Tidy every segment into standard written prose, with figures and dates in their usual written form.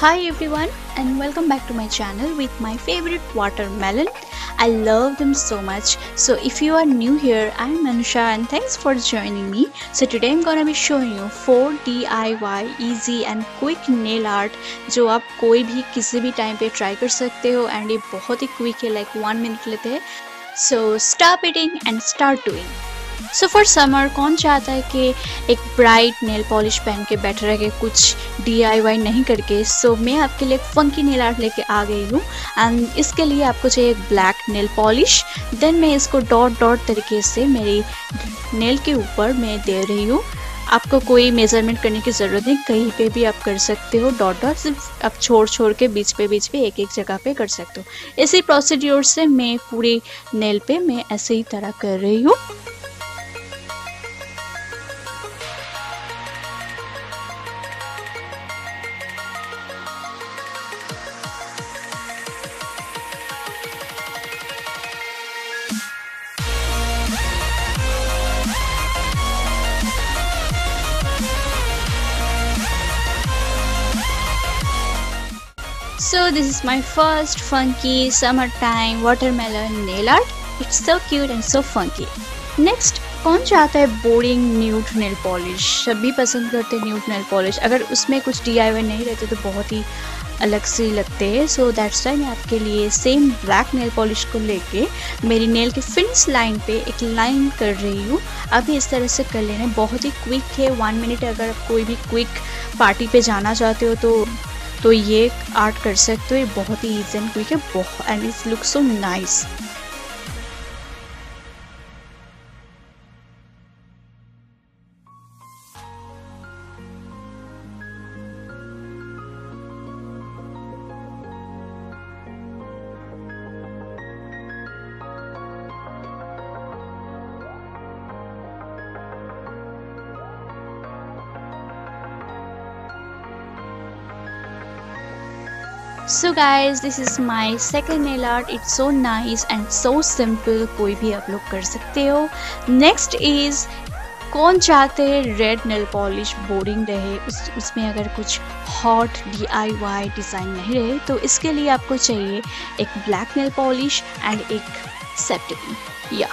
Hi everyone and welcome back to my channel with my favorite watermelon. I love them so much. So if you are new here, I'm Anusha and thanks for joining me. So today I'm gonna be showing you 4 DIY easy and quick nail art जो आप कोई भी किसी भी time पे try कर सकते हो and ये बहुत ही क्विक है, like 1 minute लेते हैं. So stop eating and start doing. So for summer कौन चाहता है कि एक ब्राइट नेल पॉलिश पहन के बैठे रह के कुछ DIY नहीं करके. सो मैं आपके लिए एक फंकी नेल आर्ट लेके आ गई हूँ एंड इसके लिए आपको चाहिए एक ब्लैक नेल पॉलिश. देन मैं इसको डॉट डॉट तरीके से मेरी नेल के ऊपर मैं दे रही हूँ. आपको कोई मेजरमेंट करने की ज़रूरत नहीं, कहीं पे भी आप कर सकते हो. डॉट डॉट सिर्फ आप छोड़ के बीच पे एक एक जगह पे कर सकते हो. इसी प्रोसीड्योर से मैं पूरी नेल पे मैं ऐसे ही तरह कर रही हूँ. So this is my first funky summertime watermelon nail art. It's so cute and so funky. Next, कौन चाहता है बोरिंग न्यूड नेल पॉलिश? सभी पसंद करते हैं न्यूड नेल पॉलिश. अगर उसमें कुछ DIY नहीं रहते तो बहुत ही अलग से लगते हैं. सो दैट्स वाई मैं आपके लिए सेम ब्लैक नेल पॉलिश को लेके मेरी नेल के फिनिश लाइन पे एक लाइन कर रही हूँ. अभी इस तरह से कर लेना. बहुत ही क्विक है, 1 मिनट. अगर आप कोई भी क्विक पार्टी पे जाना चाहते हो तो ये आर्ट कर सकते हो. ये बहुत ही ईजी एंड क्विक है, बहुत and it looks so nice. So guys, this is my second nail art. It's so nice and so simple. कोई भी आप लोग कर सकते हो. Next is कौन चाहते हैं रेड नेल पॉलिश बोरिंग रहे, उसमें अगर कुछ हॉट DIY डिज़ाइन नहीं रहे, तो इसके लिए आपको चाहिए एक ब्लैक नेल पॉलिश एंड एक सेप्टिक. या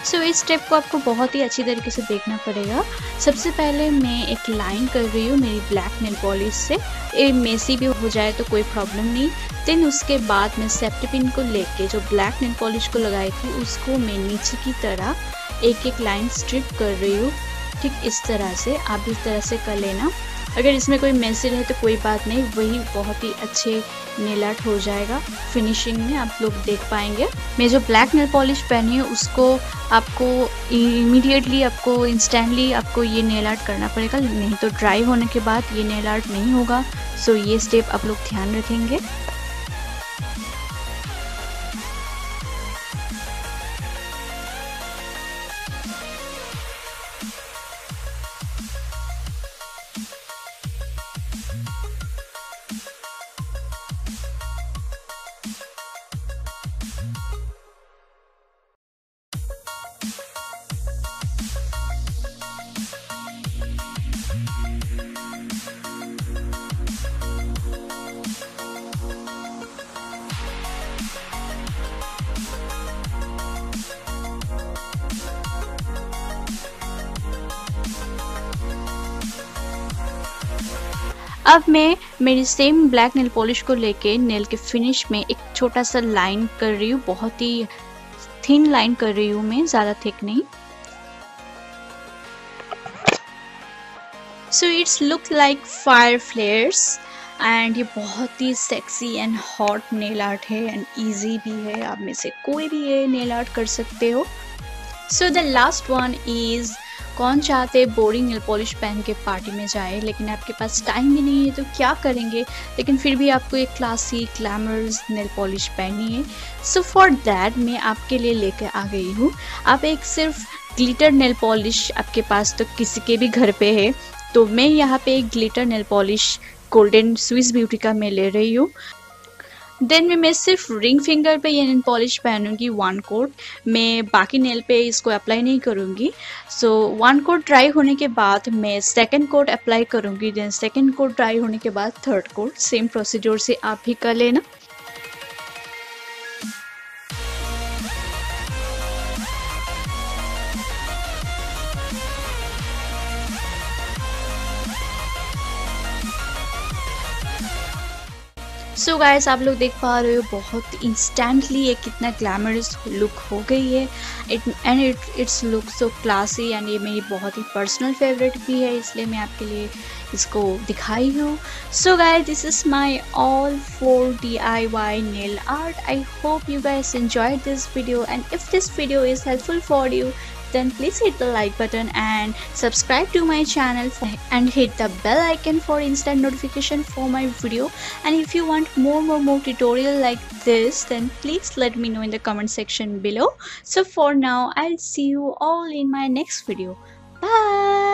सो इस स्टेप को आपको बहुत ही अच्छी तरीके से देखना पड़ेगा. सबसे पहले मैं एक लाइन कर रही हूँ मेरी ब्लैक नेल पॉलिश से. ये मेसी भी हो जाए तो कोई प्रॉब्लम नहीं. देन उसके बाद मैं सेफ्टी पिन को लेके जो ब्लैक नेल पॉलिश को लगाई थी उसको मैं नीचे की तरह एक एक लाइन स्ट्रिप कर रही हूँ. ठीक इस तरह से आप इस तरह से कर लेना. अगर इसमें कोई मेसी है तो कोई बात नहीं, वही बहुत ही अच्छे नेल आर्ट हो जाएगा. फिनिशिंग में आप लोग देख पाएंगे. मैं जो ब्लैक नेल पॉलिश पहनी है उसको आपको इमीडिएटली आपको इंस्टेंटली आपको ये नेल आर्ट करना पड़ेगा, नहीं तो ड्राई होने के बाद ये नेल आर्ट नहीं होगा. सो ये स्टेप आप लोग ध्यान रखेंगे. अब मैं मेरी सेम ब्लैक नेल पॉलिश को लेके नेल के फिनिश में एक छोटा सा लाइन कर रही हूँ. बहुत ही थिन लाइन कर रही हूँ मैं, ज़्यादा थिक नहीं. So it's look like fire flares and ये बहुत ही sexy and hot nail art है एंड ईजी भी है. आप में से कोई भी ये नेल आर्ट कर सकते हो. So the last one is कौन चाहते बोरिंग नेल पॉलिश पहन के पार्टी में जाए लेकिन आपके पास टाइम भी नहीं है तो क्या करेंगे, लेकिन फिर भी आपको एक क्लासी ग्लैमरस नेल पॉलिश पहननी है. सो फॉर दैट मैं आपके लिए लेकर आ गई हूँ. आप एक सिर्फ ग्लिटर नेल पॉलिश आपके पास तो किसी के भी घर पे है, तो मैं यहाँ पे एक glitter nail polish golden Swiss beauty का मैं ले रही हूँ. देन मैं सिर्फ रिंग फिंगर पे ये नेल पॉलिश पहनूंगी 1 कोट। मैं बाकी नेल पे इसको अप्लाई नहीं करूंगी। सो 1 कोट ड्राई होने के बाद मैं सेकंड कोट अप्लाई करूंगी। देन सेकंड कोट ड्राई होने के बाद थर्ड कोट। सेम प्रोसीड्योर से आप भी कर लेना। सो गाइस, आप लोग देख पा रहे हो बहुत इंस्टेंटली ये कितना ग्लैमरस लुक हो गई है। It's look so classy and ये मेरी बहुत ही पर्सनल फेवरेट भी है, इसलिए मैं आपके लिए इसको दिखाई हूँ। So guys, this is my all for DIY nail art. I hope you guys enjoyed this video, and if this video is helpful for you, then please hit the like button and subscribe to my channel and hit the bell icon for instant notification for my video. And if you want more tutorial like this, then please let me know in the comment section below. So for now, I'll see you all in my next video. Bye.